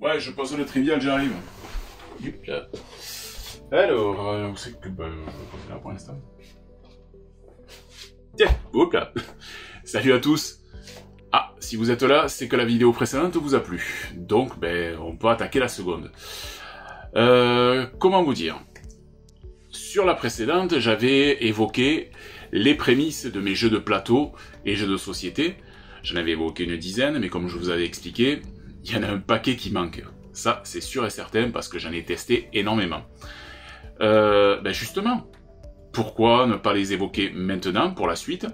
Ouais, je pose le trivial, j'arrive. Là. Alors, où c'est que je pose là pour l'instant? Tiens, hop là. Salut à tous. Ah, si vous êtes là, c'est que la vidéo précédente vous a plu. Donc, on peut attaquer la seconde. Comment vous dire? Sur la précédente, j'avais évoqué les prémices de mes jeux de plateau et jeux de société. J'en avais évoqué une dizaine, mais comme je vous avais expliqué, il y en a un paquet qui manque. Ça, c'est sûr et certain, parce que j'en ai testé énormément. Justement, pourquoi ne pas les évoquer maintenant pour la suite?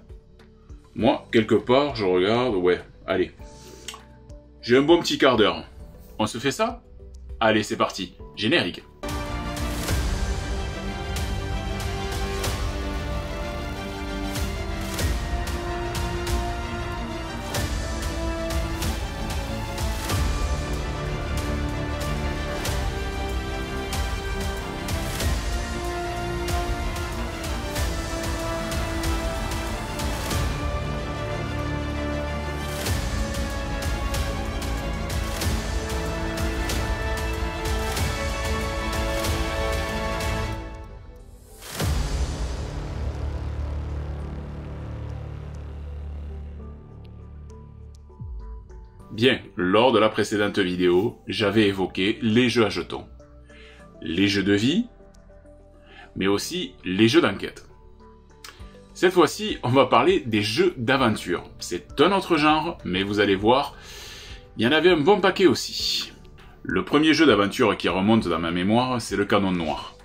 Moi, quelque part, je regarde, ouais, allez. J'ai un bon petit quart d'heure. On se fait ça? Allez, c'est parti. Générique. Bien, lors de la précédente vidéo, j'avais évoqué les jeux à jetons, les jeux de vie, mais aussi les jeux d'enquête. Cette fois-ci, on va parler des jeux d'aventure. C'est un autre genre, mais vous allez voir, il y en avait un bon paquet aussi. Le premier jeu d'aventure qui remonte dans ma mémoire, c'est le Canon Noir.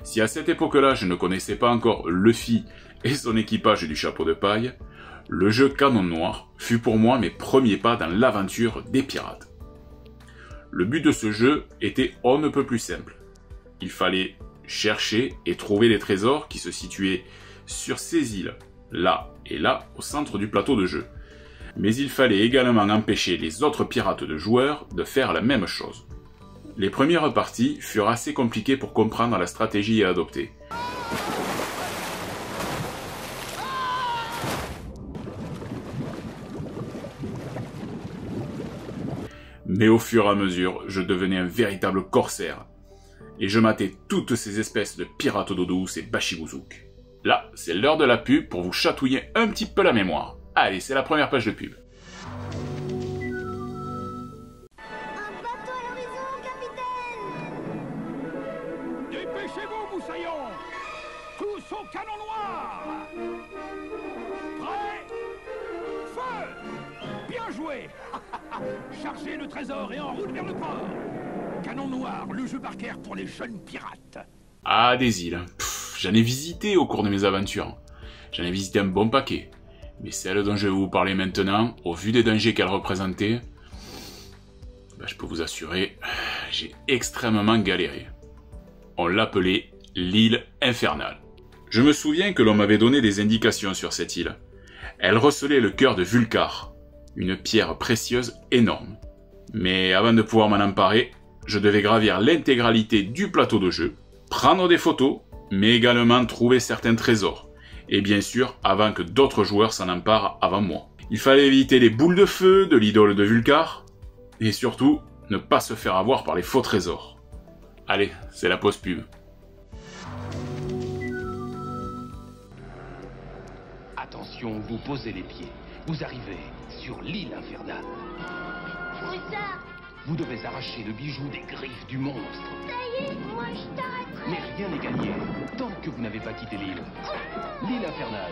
Si à cette époque-là, je ne connaissais pas encore Luffy et son équipage du chapeau de paille, le jeu Canon Noir fut pour moi mes premiers pas dans l'aventure des pirates. Le but de ce jeu était on ne peut plus simple. Il fallait chercher et trouver des trésors qui se situaient sur ces îles, là et là, au centre du plateau de jeu. Mais il fallait également empêcher les autres pirates de joueurs de faire la même chose. Les premières parties furent assez compliquées pour comprendre la stratégie à adopter. Mais au fur et à mesure, je devenais un véritable corsaire. Et je matais toutes ces espèces de pirates d'eau douce et bashibouzouk. Là, c'est l'heure de la pub pour vous chatouiller un petit peu la mémoire. Allez, c'est la première page de pub. Un bateau à l'horizon, capitaine! Dépêchez-vous, moussaillons! Tous au canon noir! Prêt? Feu! Bien joué! Chargez le trésor et en route vers le port! Canon noir, le jeu par cœur pour les jeunes pirates. Ah, des îles. J'en ai visité au cours de mes aventures. J'en ai visité un bon paquet. Mais celle dont je vais vous parler maintenant, au vu des dangers qu'elle représentait, je peux vous assurer, j'ai extrêmement galéré. On l'appelait l'île infernale. Je me souviens que l'on m'avait donné des indications sur cette île. Elle recelait le cœur de Vulcar, une pierre précieuse énorme. Mais avant de pouvoir m'en emparer, je devais gravir l'intégralité du plateau de jeu, prendre des photos, mais également trouver certains trésors. Et bien sûr, avant que d'autres joueurs s'en emparent avant moi. Il fallait éviter les boules de feu de l'idole de Vulcar, et surtout, ne pas se faire avoir par les faux trésors. Allez, c'est la pause pub. Attention, vous posez les pieds. Vous arrivez sur l'île infernale. Où ça? Vous devez arracher le bijou des griffes du monstre. Ça y est, moi je t'arrêterai. Mais rien n'est gagné tant que vous n'avez pas quitté l'île. L'île infernale.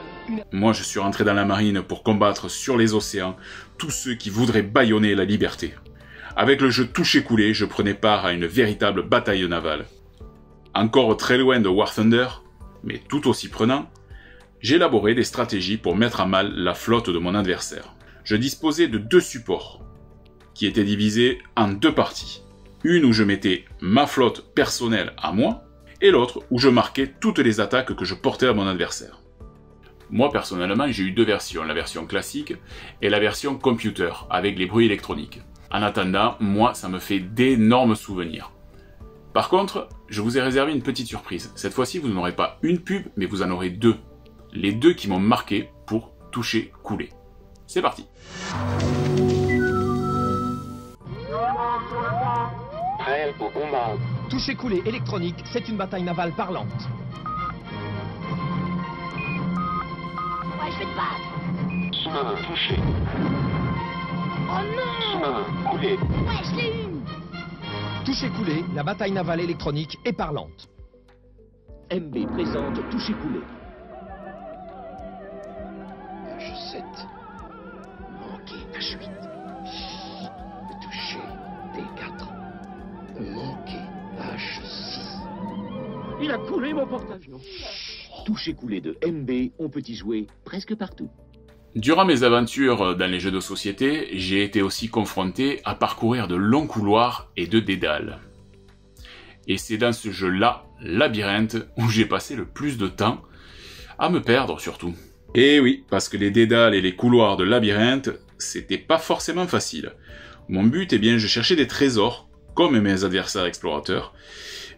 Moi, je suis rentré dans la marine pour combattre sur les océans tous ceux qui voudraient bâillonner la liberté. Avec le jeu touché-coulé, je prenais part à une véritable bataille navale. Encore très loin de War Thunder, mais tout aussi prenant, j'élaborais des stratégies pour mettre à mal la flotte de mon adversaire. Je disposais de deux supports, qui étaient divisés en deux parties. Une où je mettais ma flotte personnelle à moi, et l'autre où je marquais toutes les attaques que je portais à mon adversaire. Moi personnellement, j'ai eu deux versions, la version classique et la version computer, avec les bruits électroniques. En attendant, moi, ça me fait d'énormes souvenirs. Par contre, je vous ai réservé une petite surprise. Cette fois-ci, vous n'aurez pas une pub, mais vous en aurez deux. Les deux qui m'ont marqué pour toucher, couler. C'est parti. Sur le banc, matériel pour combat. Toucher coulé électronique, c'est une bataille navale parlante. Ouais, je vais te battre. Sous-marin touché. Oh non! Sous-marin coulé. Ouais, je l'ai une! Toucher coulé, la bataille navale électronique est parlante. MB présente toucher coulé. H7. Manqué H8. Touché D4. Manqué H6. Il a coulé mon porte-avions. Toucher coulé de MB, on peut y jouer presque partout. Durant mes aventures dans les jeux de société, j'ai été aussi confronté à parcourir de longs couloirs et de dédales. Et c'est dans ce jeu-là, Labyrinthe, où j'ai passé le plus de temps à me perdre surtout. Et oui, parce que les dédales et les couloirs de Labyrinthe, c'était pas forcément facile. Mon but, eh bien, je cherchais des trésors, comme mes adversaires explorateurs,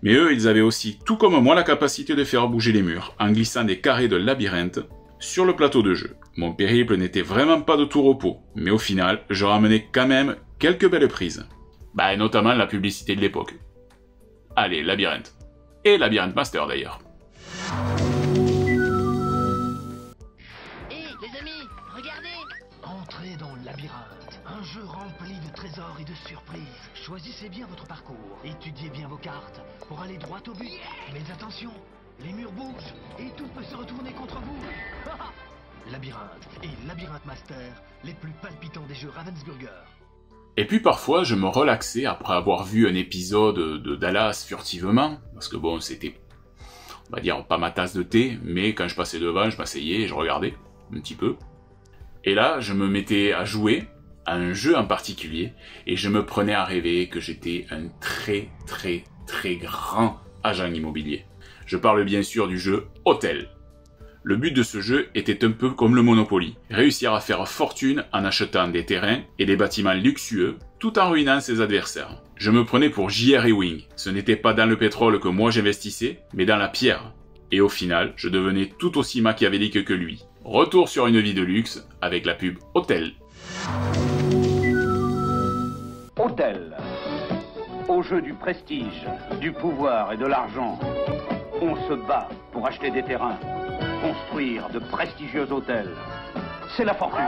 mais eux, ils avaient aussi, tout comme moi, la capacité de faire bouger les murs, en glissant des carrés de Labyrinthe sur le plateau de jeu. Mon périple n'était vraiment pas de tout repos, mais au final, je ramenais quand même quelques belles prises. Bah, notamment la publicité de l'époque. Allez, Labyrinthe. Et Labyrinthe Master d'ailleurs. Hé, les amis, regardez! Entrez dans le labyrinthe, un jeu rempli de trésors et de surprises. Choisissez bien votre parcours, étudiez bien vos cartes pour aller droit au but. Mais attention, les murs bougent et tout peut se retourner contre vous. Labyrinthe et Labyrinthe Master, les plus palpitants des jeux Ravensburger. Et puis parfois, je me relaxais après avoir vu un épisode de Dallas furtivement, parce que bon, c'était, on va dire, pas ma tasse de thé, mais quand je passais devant, je m'asseyais et je regardais un petit peu. Et là, je me mettais à jouer à un jeu en particulier, et je me prenais à rêver que j'étais un très très très grand agent immobilier. Je parle bien sûr du jeu Hôtel. Le but de ce jeu était un peu comme le Monopoly, réussir à faire fortune en achetant des terrains et des bâtiments luxueux, tout en ruinant ses adversaires. Je me prenais pour J.R. Ewing, ce n'était pas dans le pétrole que moi j'investissais, mais dans la pierre. Et au final, je devenais tout aussi machiavélique que lui. Retour sur une vie de luxe avec la pub Hôtel. Hôtel. Au jeu du prestige, du pouvoir et de l'argent, on se bat pour acheter des terrains, construire de prestigieux hôtels. C'est la fortune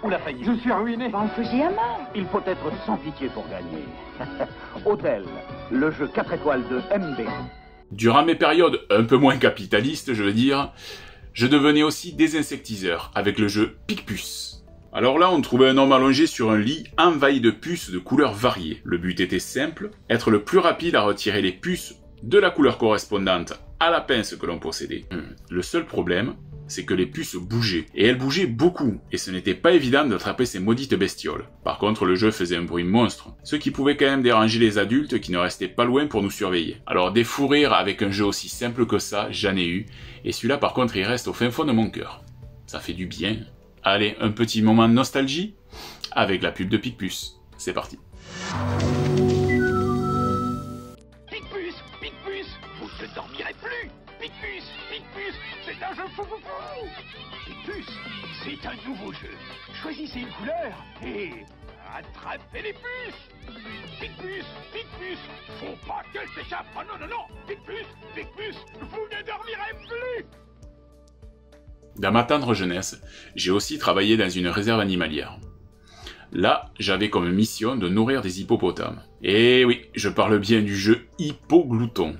ou la faillite. Je suis ruiné. On faisait à mort! Il faut être sans pitié pour gagner. Hôtel, le jeu 4 étoiles de MB. Durant mes périodes un peu moins capitalistes, je veux dire, je devenais aussi désinsectiseur avec le jeu Picpus. Alors là, on trouvait un homme allongé sur un lit envahi de puces de couleurs variées. Le but était simple, être le plus rapide à retirer les puces de la couleur correspondante à la pince que l'on possédait. Le seul problème, c'est que les puces bougeaient. Et elles bougeaient beaucoup, et ce n'était pas évident d'attraper ces maudites bestioles. Par contre, le jeu faisait un bruit monstre, ce qui pouvait quand même déranger les adultes qui ne restaient pas loin pour nous surveiller. Alors des fous rires avec un jeu aussi simple que ça, j'en ai eu, et celui-là par contre il reste au fin fond de mon cœur. Ça fait du bien. Allez, un petit moment de nostalgie avec la pub de Picpus. C'est parti. Picpus, Picpus, vous ne dormirez plus. Picpus, Picpus, c'est un jeu fou. Picpus, c'est un nouveau jeu. Choisissez une couleur et attrapez les puces. Picpus, Picpus, faut pas qu'elle s'échappe. Oh non, non, non, Picpus, Picpus, vous ne dormirez plus. Dans ma tendre jeunesse, j'ai aussi travaillé dans une réserve animalière. Là, j'avais comme mission de nourrir des hippopotames. Et oui, je parle bien du jeu Hippoglouton.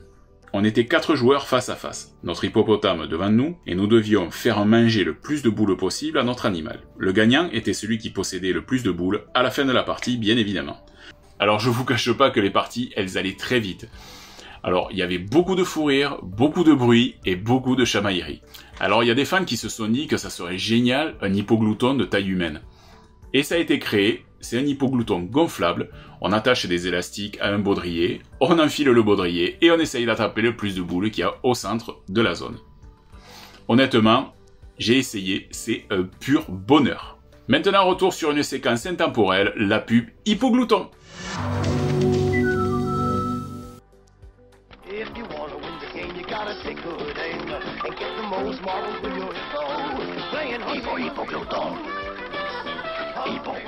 On était 4 joueurs face à face, notre hippopotame devant nous, et nous devions faire manger le plus de boules possible à notre animal. Le gagnant était celui qui possédait le plus de boules à la fin de la partie, bien évidemment. Alors je vous cache pas que les parties, elles allaient très vite. Alors, il y avait beaucoup de fou rire, beaucoup de bruit et beaucoup de chamaillerie. Alors, il y a des fans qui se sont dit que ça serait génial un hippoglouton de taille humaine. Et ça a été créé, c'est un hippoglouton gonflable, on attache des élastiques à un baudrier, on enfile le baudrier et on essaye d'attraper le plus de boules qu'il y a au centre de la zone. Honnêtement, j'ai essayé, c'est un pur bonheur. Maintenant, retour sur une séquence intemporelle, la pub Hippoglouton. If you wanna win the game, you gotta take good aim and get the most marbles for your soul. Playing Hippoglouton.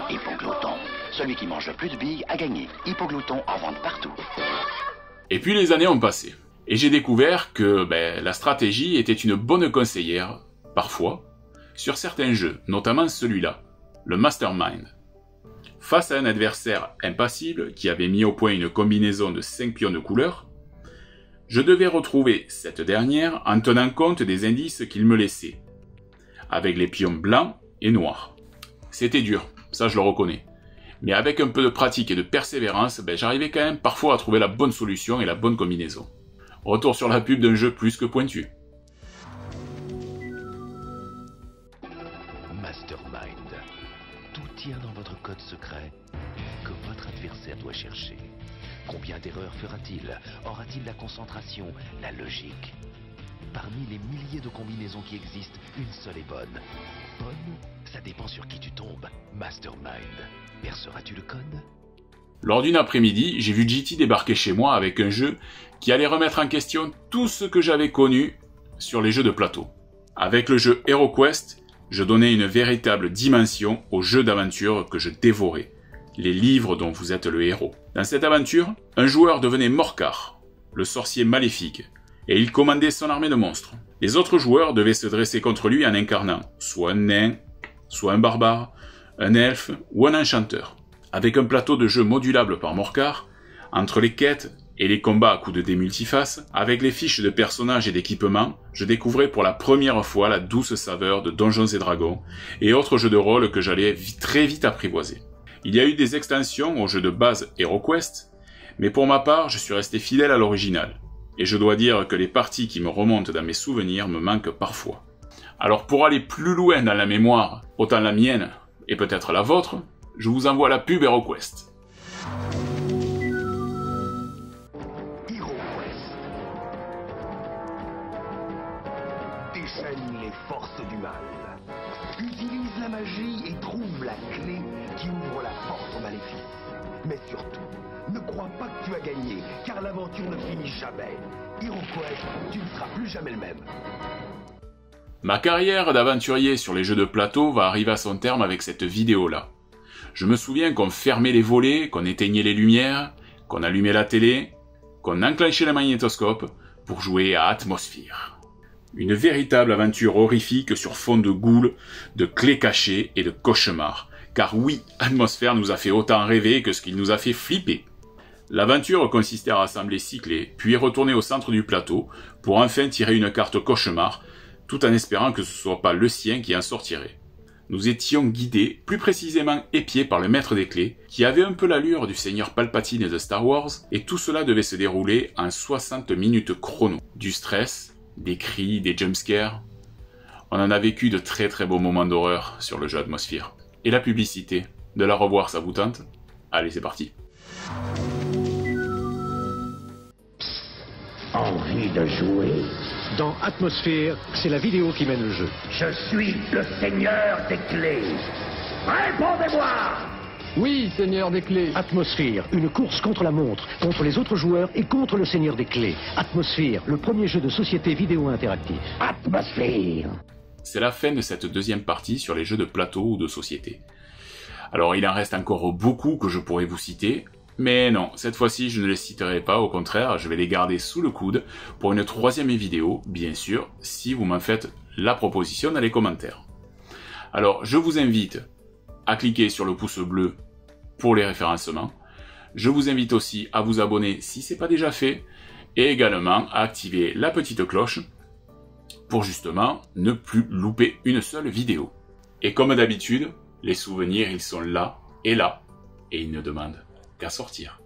Hippoglouton. Celui qui mange le plus de billes a gagné. Hippoglouton en vente partout. Et puis les années ont passé. Et j'ai découvert que la stratégie était une bonne conseillère, parfois, sur certains jeux, notamment celui-là, le Mastermind. Face à un adversaire impassible qui avait mis au point une combinaison de 5 pions de couleur, je devais retrouver cette dernière en tenant compte des indices qu'il me laissait, avec les pions blancs et noirs. C'était dur, ça je le reconnais. Mais avec un peu de pratique et de persévérance, j'arrivais quand même parfois à trouver la bonne solution et la bonne combinaison. Retour sur la pub d'un jeu plus que pointu. Mastermind. Tout tient dans votre code secret que votre adversaire doit chercher. Combien d'erreurs fera-t-il? Aura-t-il la concentration, la logique? Parmi les milliers de combinaisons qui existent, une seule est bonne. Bonne? Ça dépend sur qui tu tombes. Mastermind. Perceras-tu le code? Lors d'une après-midi, j'ai vu GT débarquer chez moi avec un jeu qui allait remettre en question tout ce que j'avais connu sur les jeux de plateau. Avec le jeu HeroQuest, je donnais une véritable dimension aux jeux d'aventure que je dévorais, les livres dont vous êtes le héros. Dans cette aventure, un joueur devenait Morcar, le sorcier maléfique, et il commandait son armée de monstres. Les autres joueurs devaient se dresser contre lui en incarnant soit un nain, soit un barbare, un elfe ou un enchanteur. Avec un plateau de jeu modulable par Morcar, entre les quêtes et les combats à coups de dés multifaces, avec les fiches de personnages et d'équipements, je découvrais pour la première fois la douce saveur de Donjons et Dragons et autres jeux de rôle que j'allais très vite apprivoiser. Il y a eu des extensions au jeu de base HeroQuest, mais pour ma part, je suis resté fidèle à l'original. Et je dois dire que les parties qui me remontent dans mes souvenirs me manquent parfois. Alors pour aller plus loin dans la mémoire, autant la mienne et peut-être la vôtre, je vous envoie la pub HeroQuest. HeroQuest. Déchaîne les forces du mal. Utilise la magie et trouve la clé qui ouvre la porte au maléfice. Mais surtout, ne crois pas que tu as gagné, car l'aventure ne finit jamais. HeroQuest, tu ne seras plus jamais le même. Ma carrière d'aventurier sur les jeux de plateau va arriver à son terme avec cette vidéo-là. Je me souviens qu'on fermait les volets, qu'on éteignait les lumières, qu'on allumait la télé, qu'on enclenchait le magnétoscope pour jouer à Atmosphere. Une véritable aventure horrifique sur fond de ghouls, de clés cachées et de cauchemars. Car oui, Atmosphere nous a fait autant rêver que ce qu'il nous a fait flipper. L'aventure consistait à rassembler 6 clés, puis retourner au centre du plateau pour enfin tirer une carte cauchemar, tout en espérant que ce ne soit pas le sien qui en sortirait. Nous étions guidés, plus précisément épiés par le maître des clés, qui avait un peu l'allure du seigneur Palpatine de Star Wars, et tout cela devait se dérouler en 60 minutes chrono. Du stress, des cris, des jumpscares. On en a vécu de très très beaux moments d'horreur sur le jeu Atmosphere. Et la publicité, de la revoir, ça vous tente? Allez, c'est parti. Envie de jouer? Dans Atmosphere, c'est la vidéo qui mène le jeu. Je suis le seigneur des clés. Répondez-moi! Oui, Seigneur des Clés. Atmosphere, une course contre la montre, contre les autres joueurs et contre le Seigneur des Clés. Atmosphere, le premier jeu de société vidéo interactif. Atmosphere! C'est la fin de cette deuxième partie sur les jeux de plateau ou de société. Alors il en reste encore beaucoup que je pourrais vous citer, mais non, cette fois-ci je ne les citerai pas, au contraire, je vais les garder sous le coude pour une troisième vidéo, bien sûr, si vous m'en faites la proposition dans les commentaires. Alors je vous invite à cliquer sur le pouce bleu pour les référencements, je vous invite aussi à vous abonner si ce n'est pas déjà fait, et également à activer la petite cloche pour justement ne plus louper une seule vidéo. Et comme d'habitude, les souvenirs ils sont là, et ils ne demandent qu'à sortir.